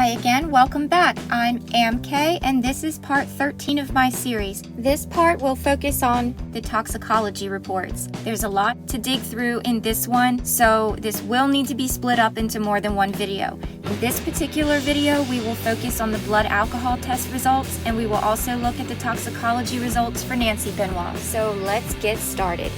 Hi again, welcome back. I'm Am-K, and this is part 13 of my series. This part will focus on the toxicology reports. There's a lot to dig through in this one, so this will need to be split up into more than one video. In this particular video, we will focus on the blood alcohol test results, and we will also look at the toxicology results for Nancy Benoit. So let's get started.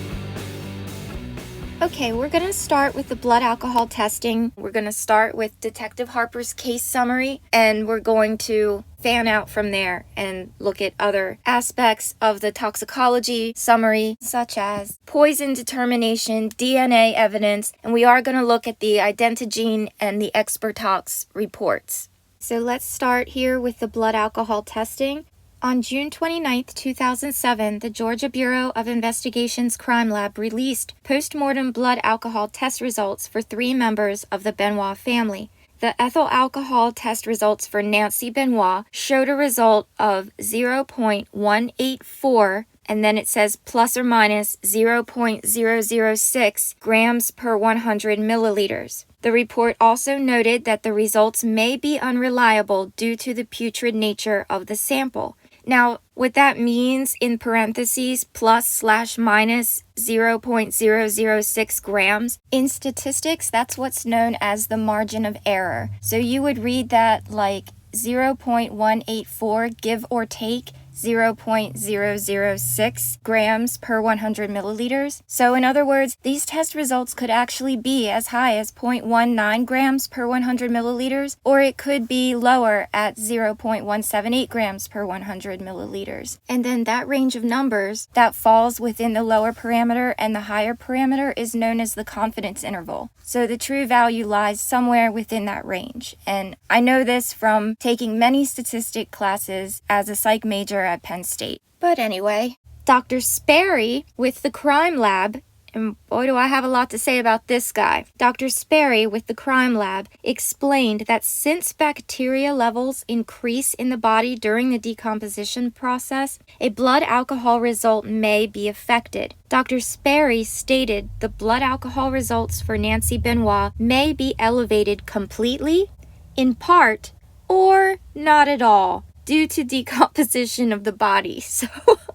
Okay, we're going to start with the blood alcohol testing. We're going to start with Detective Harper's case summary, and we're going to fan out from there and look at other aspects of the toxicology summary, such as poison determination, DNA evidence, and we are going to look at the identigene and the Expertox reports. So let's start here with the blood alcohol testing. On June 29, 2007, the Georgia Bureau of Investigation's Crime Lab released post-mortem blood alcohol test results for 3 members of the Benoit family. The ethyl alcohol test results for Nancy Benoit showed a result of 0.184, and then it says plus or minus 0.006 grams per 100 milliliters. The report also noted that the results may be unreliable due to the putrid nature of the sample. Now, what that means in parentheses, plus/minus 0.006 grams, in statistics, that's what's known as the margin of error. So you would read that like 0.184, give or take 0.006 grams per 100 milliliters. So in other words, these test results could actually be as high as 0.19 grams per 100 milliliters, or it could be lower at 0.178 grams per 100 milliliters. And then that range of numbers that falls within the lower parameter and the higher parameter is known as the confidence interval. So the true value lies somewhere within that range. And I know this from taking many statistic classes as a psych major at Penn State. But anyway, Dr. Sperry with the crime lab, and boy do I have a lot to say about this guy. Dr. Sperry with the crime lab explained that since bacteria levels increase in the body during the decomposition process, a blood alcohol result may be affected. Dr. Sperry stated the blood alcohol results for Nancy Benoit may be elevated completely, in part, or not at all, due to decomposition of the body. So,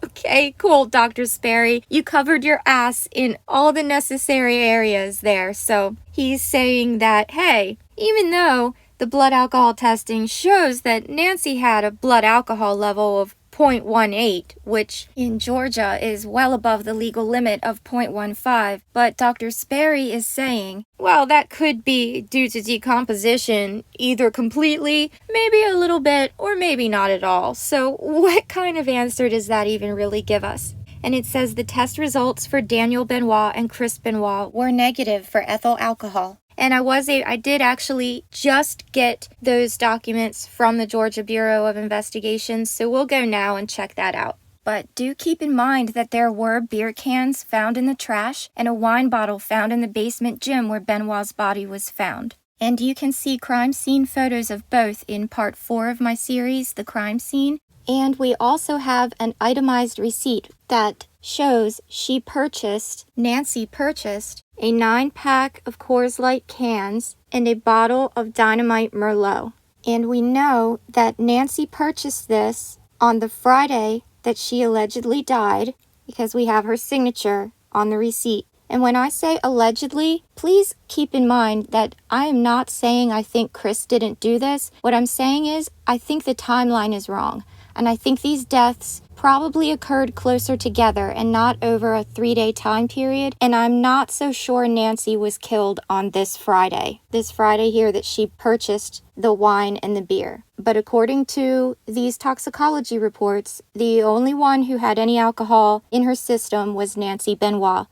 okay, cool, Dr. Sperry. You covered your ass in all the necessary areas there. So he's saying that, hey, even though the blood alcohol testing shows that Nancy had a blood alcohol level of 0.18, which in Georgia is well above the legal limit of 0.15, but Dr. Sperry is saying, well, that could be due to decomposition, either completely, maybe a little bit, or maybe not at all. So what kind of answer does that even really give us? And it says the test results for Daniel Benoit and Chris Benoit were negative for ethyl alcohol. And I did actually just get those documents from the Georgia Bureau of Investigation, so we'll go now and check that out. But do keep in mind that there were beer cans found in the trash and a wine bottle found in the basement gym where Benoit's body was found. And you can see crime scene photos of both in part 4 of my series, The Crime Scene. And we also have an itemized receipt that shows Nancy purchased a 9-pack of Coors Light cans and a bottle of Dynamite Merlot. And we know that Nancy purchased this on the Friday that she allegedly died because we have her signature on the receipt. And when I say allegedly, please keep in mind that I am not saying I think Chris didn't do this. What I'm saying is I think the timeline is wrong. And I think these deaths probably occurred closer together and not over a 3-day time period. And I'm not so sure Nancy was killed on this Friday here that she purchased the wine and the beer. But according to these toxicology reports, the only one who had any alcohol in her system was Nancy Benoit.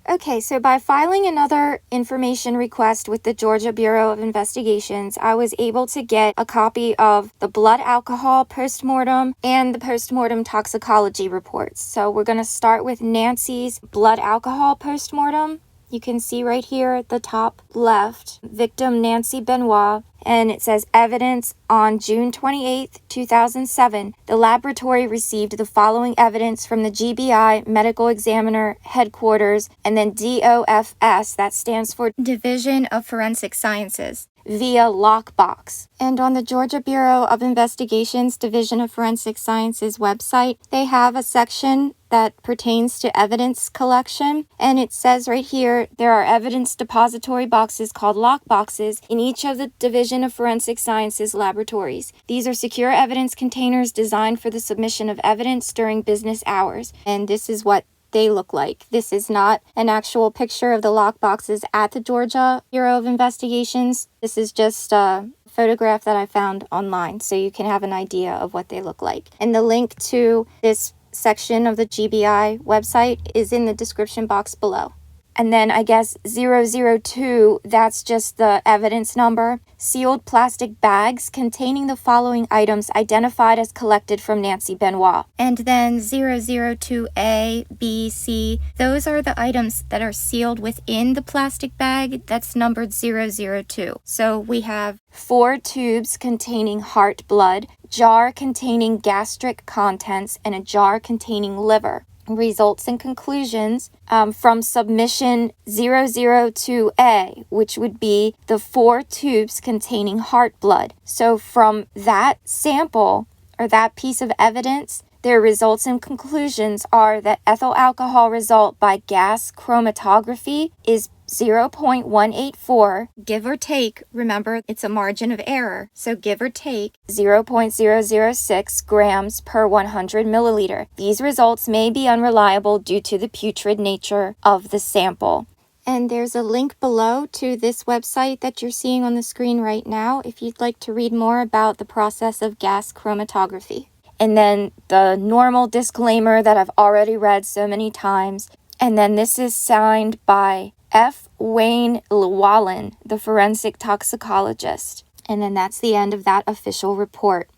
Okay, so by filing another information request with the Georgia Bureau of Investigations, I was able to get a copy of the blood alcohol postmortem and the postmortem toxicology reports. So we're going to start with Nancy's blood alcohol postmortem. You can see right here at the top left, victim Nancy Benoit, and it says evidence on June 28, 2007. The laboratory received the following evidence from the GBI Medical Examiner Headquarters and then DOFS, that stands for Division of Forensic Sciences. via lockbox. And on the Georgia Bureau of Investigation's Division of Forensic Sciences website, they have a section that pertains to evidence collection, and it says right here there are evidence depository boxes called lockboxes in each of the Division of Forensic Sciences laboratories. These are secure evidence containers designed for the submission of evidence during business hours, and this is what they look like. This is not an actual picture of the lockboxes at the Georgia Bureau of Investigations. This is just a photograph that I found online, so you can have an idea of what they look like. And the link to this section of the GBI website is in the description box below. And then I guess 002, that's just the evidence number. Sealed plastic bags containing the following items identified as collected from Nancy Benoit. And then 002A, B, C, those are the items that are sealed within the plastic bag that's numbered 002. So we have 4 tubes containing heart blood, jar containing gastric contents, and a jar containing liver. Results and conclusions from submission 002A, which would be the 4 tubes containing heart blood. So from that sample or that piece of evidence, their results and conclusions are that ethyl alcohol result by gas chromatography is 0.184, give or take, remember it's a margin of error, so give or take 0.006 grams per 100 milliliter. These results may be unreliable due to the putrid nature of the sample. And there's a link below to this website that you're seeing on the screen right now if you'd like to read more about the process of gas chromatography. And then the normal disclaimer that I've already read so many times. And then this is signed by F. Wayne Llewellyn, the forensic toxicologist. And then that's the end of that official report.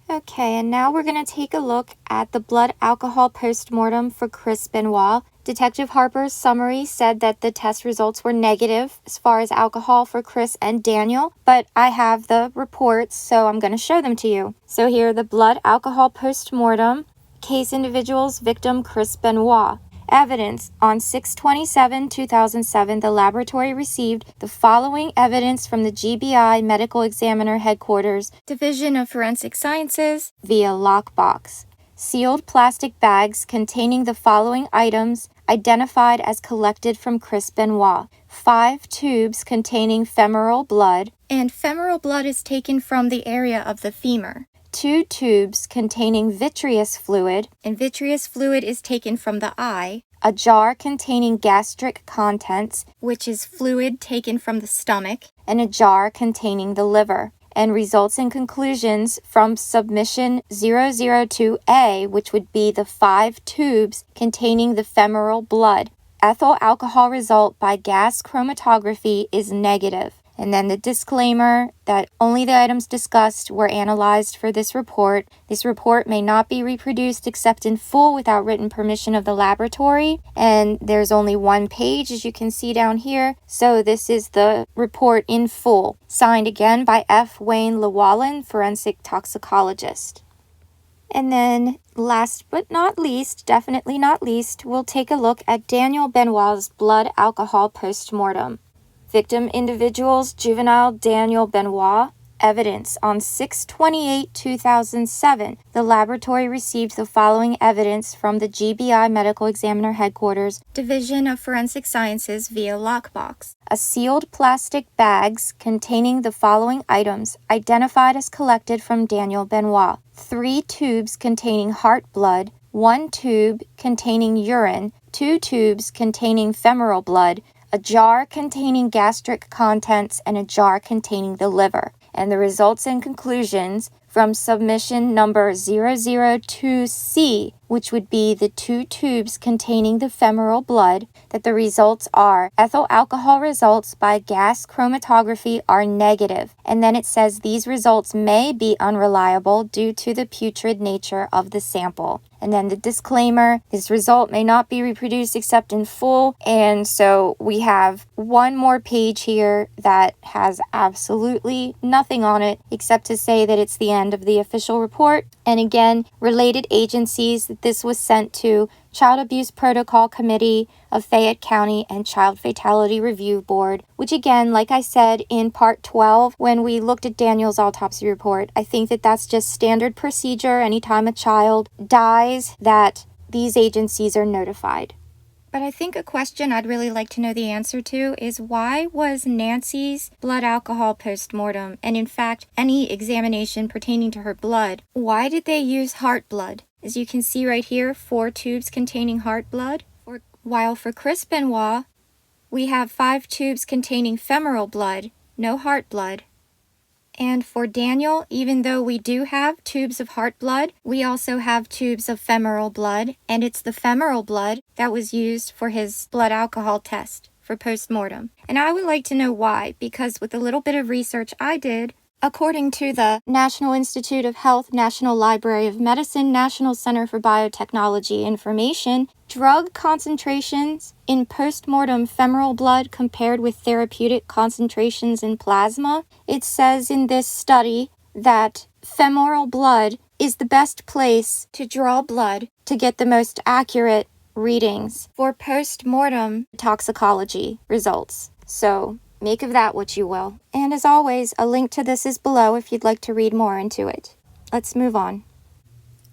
Okay, and now we're going to take a look at the blood alcohol postmortem for Chris Benoit. Detective Harper's summary said that the test results were negative as far as alcohol for Chris and Daniel, but I have the reports, so I'm going to show them to you. So here, the blood alcohol postmortem, case individuals, victim Chris Benoit. Evidence. On 6/27/2007, the laboratory received the following evidence from the GBI Medical Examiner Headquarters, Division of Forensic Sciences, via lockbox. Sealed plastic bags containing the following items identified as collected from Chris Benoit. 5 tubes containing femoral blood, and femoral blood is taken from the area of the femur. 2 tubes containing vitreous fluid, and vitreous fluid is taken from the eye. A jar containing gastric contents, which is fluid taken from the stomach, and a jar containing the liver. And results and conclusions from submission 002A, which would be the 5 tubes containing the femoral blood. Ethyl alcohol result by gas chromatography is negative. And then the disclaimer that only the items discussed were analyzed for this report. This report may not be reproduced except in full without written permission of the laboratory. And there's only 1 page, as you can see down here. So this is the report in full. Signed again by F. Wayne Llewellyn, forensic toxicologist. And then last but not least, definitely not least, we'll take a look at Daniel Benoit's blood alcohol postmortem. Victim individuals, juvenile Daniel Benoit. Evidence. On 6/28/2007, the laboratory received the following evidence from the GBI Medical Examiner Headquarters, Division of Forensic Sciences via lockbox. A sealed plastic bags containing the following items identified as collected from Daniel Benoit. 3 tubes containing heart blood, 1 tube containing urine, 2 tubes containing femoral blood, a jar containing gastric contents, and a jar containing the liver. And the results and conclusions from submission number 002C, which would be the 2 tubes containing the femoral blood, that the results are ethyl alcohol results by gas chromatography are negative. And then it says these results may be unreliable due to the putrid nature of the sample. And then the disclaimer, this result may not be reproduced except in full. And so we have 1 more page here that has absolutely nothing on it except to say that it's the end of the official report. And again, related agencies that this was sent to: Child Abuse Protocol Committee of Fayette County and Child Fatality Review Board, which again, like I said in part 12, when we looked at Daniel's autopsy report, I think that that's just standard procedure. Anytime a child dies, that these agencies are notified. But I think a question I'd really like to know the answer to is, why was Nancy's blood alcohol post-mortem, and in fact any examination pertaining to her blood, why did they use heart blood? As you can see right here, 4 tubes containing heart blood, while for Chris Benoit, we have 5 tubes containing femoral blood, no heart blood. And for Daniel, even though we do have tubes of heart blood, we also have tubes of femoral blood, and it's the femoral blood that was used for his blood alcohol test for post-mortem. And I would like to know why, because with a little bit of research I did, according to the National Institute of Health, National Library of Medicine, National Center for Biotechnology information, drug concentrations in post-mortem femoral blood compared with therapeutic concentrations in plasma, it says in this study that femoral blood is the best place to draw blood to get the most accurate readings for post-mortem toxicology results. So make of that what you will. And as always, a link to this is below if you'd like to read more into it. Let's move on.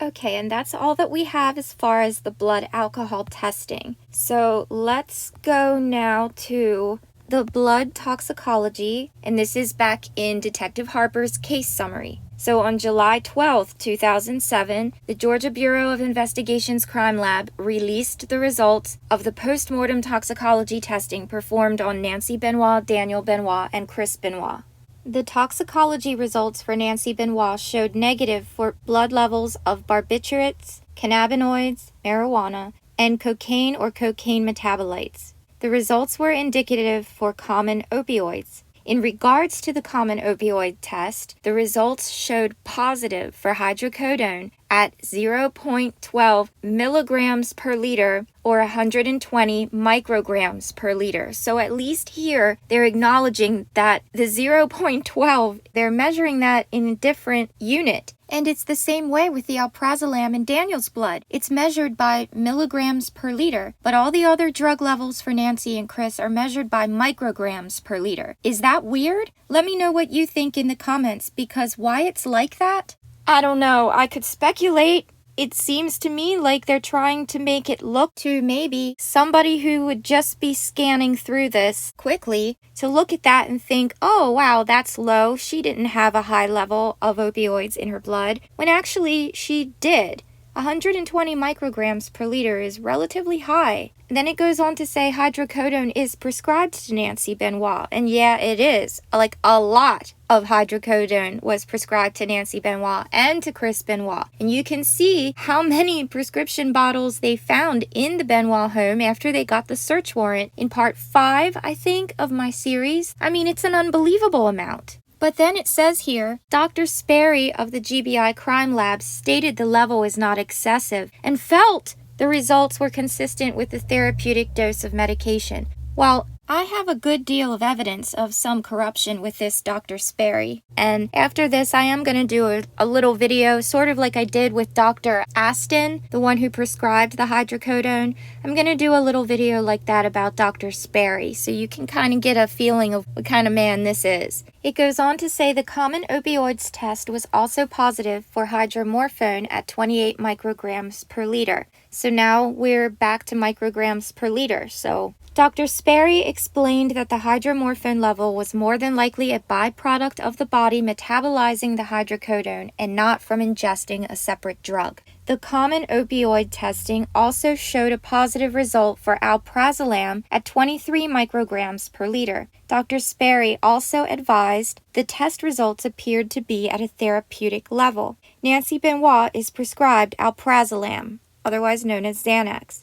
Okay, and that's all that we have as far as the blood alcohol testing. So let's go now to the blood toxicology, and this is back in Detective Harper's case summary. So on July 12th, 2007, the Georgia Bureau of Investigation's Crime Lab released the results of the post-mortem toxicology testing performed on Nancy Benoit, Daniel Benoit, and Chris Benoit. The toxicology results for Nancy Benoit showed negative for blood levels of barbiturates, cannabinoids, marijuana, and cocaine or cocaine metabolites. The results were indicative for common opioids. In regards to the common opioid test, the results showed positive for hydrocodone at 0.12 milligrams per liter or 120 micrograms per liter. So at least here, they're acknowledging that the 0.12, they're measuring that in a different unit. And it's the same way with the alprazolam in Daniel's blood. It's measured by milligrams per liter, but all the other drug levels for Nancy and Chris are measured by micrograms per liter. Is that weird? Let me know what you think in the comments, because why it's like that? I don't know. I could speculate. It seems to me like they're trying to make it look to maybe somebody who would just be scanning through this quickly to look at that and think, oh wow, that's low. She didn't have a high level of opioids in her blood, when actually she did. 120 micrograms per liter is relatively high. Then it goes on to say hydrocodone is prescribed to Nancy Benoit. And yeah, it is. Like a lot of hydrocodone was prescribed to Nancy Benoit and to Chris Benoit. And you can see how many prescription bottles they found in the Benoit home after they got the search warrant in part 5, I think, of my series. I mean, it's an unbelievable amount. But then it says here, Dr. Sperry of the GBI Crime Lab stated the level is not excessive and felt the results were consistent with the therapeutic dose of medication. While I have a good deal of evidence of some corruption with this Dr. Sperry, and after this I am going to do a little video, sort of like I did with Dr. Aston, the one who prescribed the hydrocodone. I'm going to do a little video like that about Dr. Sperry, so you can kind of get a feeling of what kind of man this is. It goes on to say the common opioids test was also positive for hydromorphone at 28 micrograms per liter. So now we're back to micrograms per liter. So Dr. Sperry explained that the hydromorphone level was more than likely a byproduct of the body metabolizing the hydrocodone and not from ingesting a separate drug. The common opioid testing also showed a positive result for alprazolam at 23 micrograms per liter. Dr. Sperry also advised the test results appeared to be at a therapeutic level. Nancy Benoit is prescribed alprazolam, otherwise known as Xanax.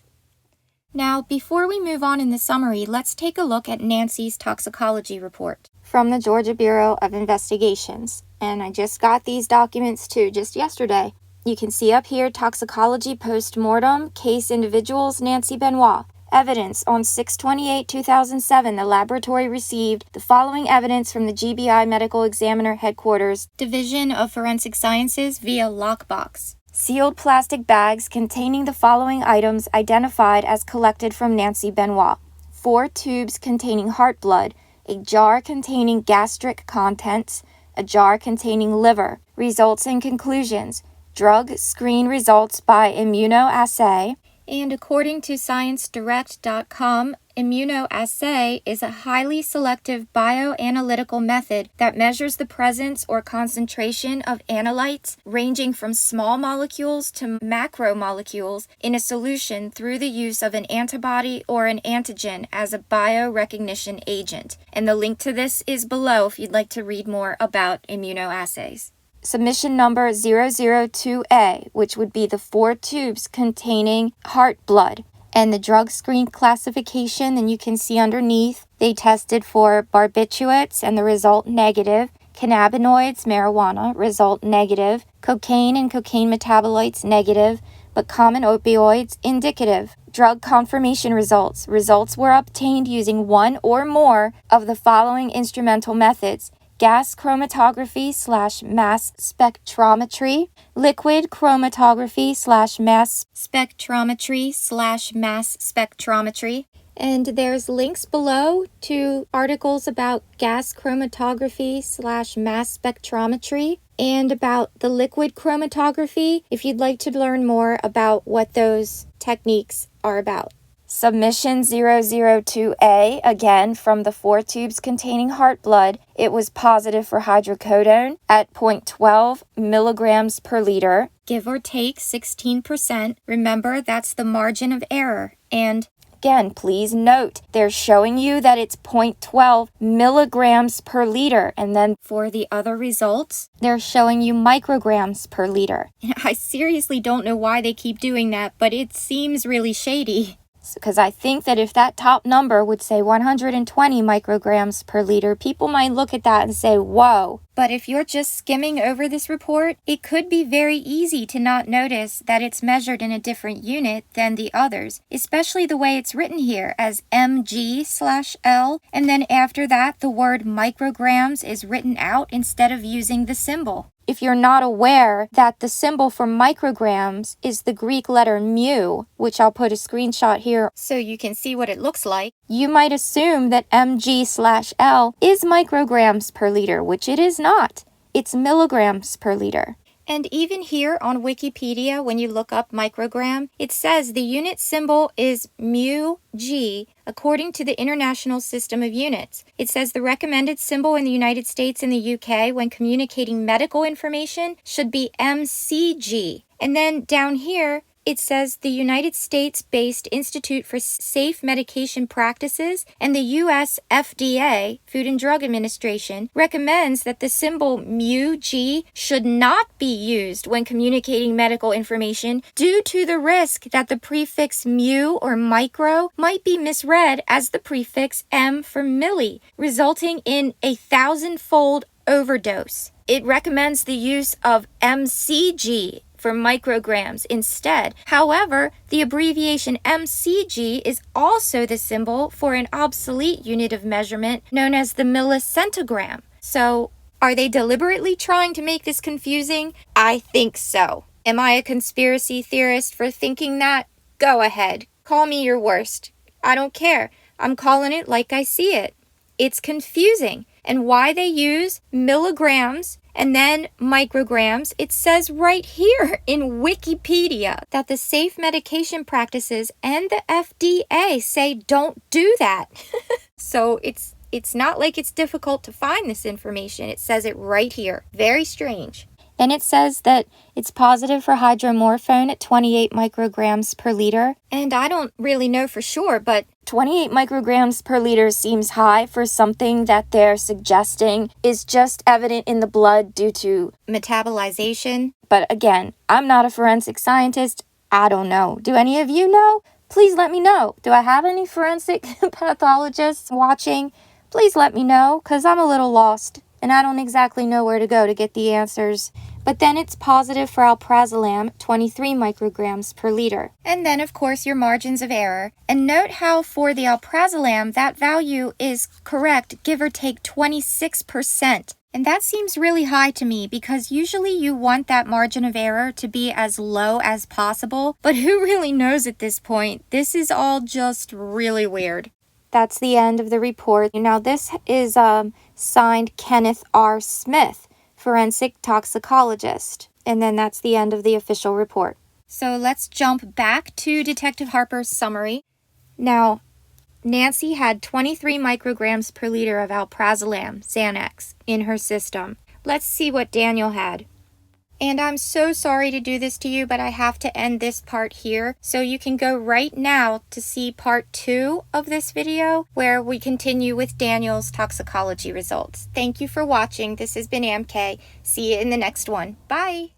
Now, before we move on in the summary, let's take a look at Nancy's toxicology report from the Georgia Bureau of Investigations. And I just got these documents too, just yesterday. You can see up here, toxicology post-mortem, case individuals, Nancy Benoit. Evidence. On 6/28/2007, the laboratory received the following evidence from the GBI Medical Examiner Headquarters, Division of Forensic Sciences via lockbox. Sealed plastic bags containing the following items identified as collected from Nancy Benoit. 4 tubes containing heart blood, a jar containing gastric contents, a jar containing liver. Results and conclusions. Drug screen results by immunoassay. And according to ScienceDirect.com, immunoassay is a highly selective bioanalytical method that measures the presence or concentration of analytes ranging from small molecules to macromolecules in a solution through the use of an antibody or an antigen as a biorecognition agent. And the link to this is below if you'd like to read more about immunoassays. Submission number 002A, which would be the 4 tubes containing heart blood. And the drug screen classification, and you can see underneath, they tested for barbiturates and the result negative, cannabinoids, marijuana, result negative, cocaine and cocaine metabolites negative, but common opioids indicative. Drug confirmation results. Results were obtained using one or more of the following instrumental methods: gas chromatography/mass spectrometry, liquid chromatography/mass spectrometry/mass spectrometry. And there's links below to articles about gas chromatography/mass spectrometry and about the liquid chromatography if you'd like to learn more about what those techniques are about. Submission 002A, again from the 4 tubes containing heart blood, it was positive for hydrocodone at 0.12 milligrams per liter, give or take 16%. Remember, that's the margin of error. And again, please note, they're showing you that it's 0.12 milligrams per liter, and then for the other results, they're showing you micrograms per liter. I seriously don't know why they keep doing that, but it seems really shady. Because I think that if that top number would say 120 micrograms per liter, people might look at that and say, whoa. But if you're just skimming over this report, it could be very easy to not notice that it's measured in a different unit than the others, especially the way it's written here as mg/L, and then after that, the word micrograms is written out instead of using the symbol. If you're not aware that the symbol for micrograms is the Greek letter mu, which I'll put a screenshot here so you can see what it looks like, you might assume that mg/L is micrograms per liter, which it is not. It's milligrams per liter. And even here on Wikipedia, when you look up microgram, it says the unit symbol is mu-G according to the International System of Units. It says the recommended symbol in the United States and the UK when communicating medical information should be mcg. And then down here, it says the United States-based Institute for Safe Medication Practices and the U.S. FDA, Food and Drug Administration, recommends that the symbol mu-G should not be used when communicating medical information due to the risk that the prefix mu or micro might be misread as the prefix m for milli, resulting in a 1,000-fold overdose. It recommends the use of mcg for micrograms instead. However, the abbreviation mcg is also the symbol for an obsolete unit of measurement known as the millicentigram. So, are they deliberately trying to make this confusing? I think so. Am I a conspiracy theorist for thinking that? Go ahead. Call me your worst. I don't care. I'm calling it like I see it. It's confusing. And why they use milligrams and then micrograms, it says right here in Wikipedia that the Safe Medication Practices and the FDA say don't do that. So it's not like it's difficult to find this information. It says it right here. Very strange. Then it says that it's positive for hydromorphone at 28 micrograms per liter. And I don't really know for sure, but 28 micrograms per liter seems high for something that they're suggesting is just evident in the blood due to metabolization. But again, I'm not a forensic scientist. I don't know. Do any of you know? Please let me know. Do I have any forensic pathologists watching? Please let me know, because I'm a little lost. And I don't exactly know where to go to get the answers. But then it's positive for alprazolam, 23 micrograms per liter. And then, of course, your margins of error. And note how for the alprazolam, that value is correct, give or take 26%. And that seems really high to me because usually you want that margin of error to be as low as possible. But who really knows at this point? This is all just really weird. That's the end of the report. Now this is signed Kenneth R. Smith, forensic toxicologist. And then that's the end of the official report. So let's jump back to Detective Harper's summary. Now, Nancy had 23 micrograms per liter of alprazolam, Xanax, in her system. Let's see what Daniel had. And I'm so sorry to do this to you, but I have to end this part here. So you can go right now to see part 2 of this video, where we continue with Daniel's toxicology results. Thank you for watching. This has been AmK. See you in the next one. Bye!